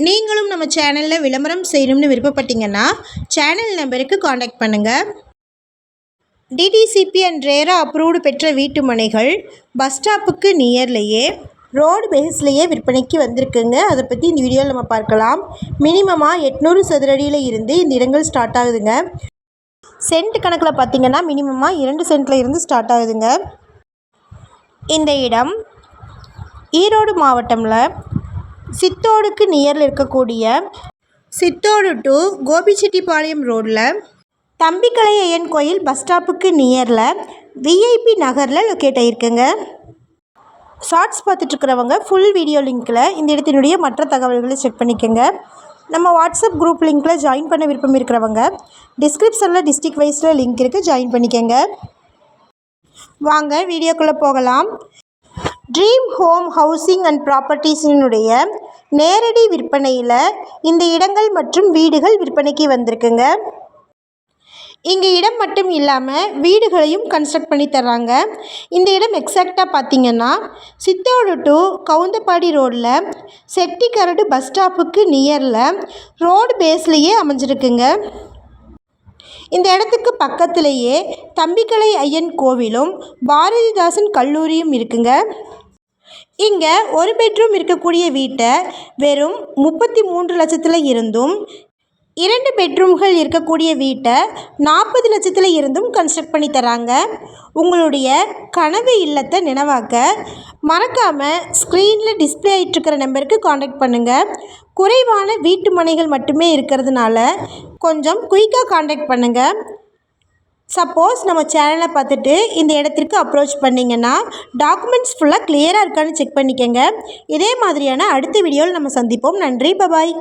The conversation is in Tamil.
நீங்களும் நம்ம சேனலில் விளம்பரம் செய்யணும்னு விருப்பப்பட்டீங்கன்னா சேனல் நம்பருக்கு காண்டாக்ட் பண்ணுங்கள். டிடிசிபி அண்ட் ரேரா அப்ரூவ்டு பெற்ற வீட்டு மனைகள் பஸ் ஸ்டாப்புக்கு நியர்லேயே ரோடு பேஸ்லேயே விற்பனைக்கு வந்திருக்குங்க. அதை பற்றி இந்த வீடியோவில் நம்ம பார்க்கலாம். மினிமமாக 800 சதுரடியில் இருந்து இந்த இடங்கள் ஸ்டார்ட் ஆகுதுங்க. சென்ட் கணக்கில் பார்த்திங்கன்னா மினிமமாக 2 சென்ட்டில் இருந்து ஸ்டார்ட் ஆகுதுங்க. இந்த இடம் ஈரோடு மாவட்டமில் சித்தோடுக்கு நியரில் இருக்கக்கூடிய சித்தோடு டு கோபிச்செட்டிப்பாளையம் ரோடில் தம்பிக்கலை ஐயன் கோயில் பஸ் ஸ்டாப்புக்கு நியரில் விஐபி நகரில் லொக்கேட் ஆகிருக்குங்க. ஷார்ட்ஸ் பார்த்துட்ருக்கிறவங்க ஃபுல் வீடியோ லிங்க்கில் இந்த இடத்தினுடைய மற்ற தகவல்களை செக் பண்ணிக்கோங்க. நம்ம வாட்ஸ்அப் குரூப் லிங்க்கில் ஜாயின் பண்ண விருப்பம் இருக்கிறவங்க டிஸ்கிரிப்ஷனில் டிஸ்ட்ரிக்ட் வைஸில் லிங்க் இருக்குது, ஜாயின் பண்ணிக்கோங்க. வாங்க வீடியோக்குள்ளே போகலாம். ட்ரீம் ஹோம் ஹவுசிங் அண்ட் ப்ராப்பர்ட்டிஸினுடைய நேரடி விற்பனையில் இந்த இடங்கள் மற்றும் வீடுகள் விற்பனைக்கு வந்திருக்குங்க. இங்கே இடம் மட்டும் இல்லாமல் வீடுகளையும் கன்ஸ்ட்ரக்ட் பண்ணி தர்றாங்க. இந்த இடம் எக்ஸாக்டாக பார்த்திங்கன்னா சித்தோடு டு கவுந்தப்பாடி ரோடில் செட்டிக்கரடு பஸ் ஸ்டாப்புக்கு நியரில் ரோடு பேஸ்லேயே அமைஞ்சிருக்குங்க. இந்த இடத்துக்கு பக்கத்திலேயே தம்பிக்கலை ஐயன் கோவிலும் பாரதிதாசன் கல்லூரியும் இருக்குங்க. இங்கே ஒரு பெட்ரூம் இருக்கக்கூடிய வீட்டை வெறும் 33 லட்சத்தில் இருந்தும் 2 பெட்ரூம்கள் இருக்கக்கூடிய வீட்டை 40 லட்சத்தில் இருந்தும் கன்ஸ்ட்ரக்ட் பண்ணி தராங்க. உங்களுடைய கனவு இல்லத்தை நினைவாக்க மறக்காமல் ஸ்க்ரீனில் டிஸ்பிளே ஆகிட்டுருக்கிற நம்பருக்கு காண்டாக்ட் பண்ணுங்கள். குறைவான வீட்டு மனைகள் மட்டுமே இருக்கிறதுனால கொஞ்சம் குயிக்காக காண்டாக்ட் பண்ணுங்கள். சப்போஸ் நம்ம சேனலை பார்த்துட்டு இந்த இடத்திற்கு அப்ரோச் பண்ணிங்கன்னா டாக்குமெண்ட்ஸ் ஃபுல்லாக கிளியராக இருக்கான்னு செக் பண்ணிக்கோங்க. இதே மாதிரியான அடுத்த வீடியோவில் நம்ம சந்திப்போம். நன்றி, பபாய்.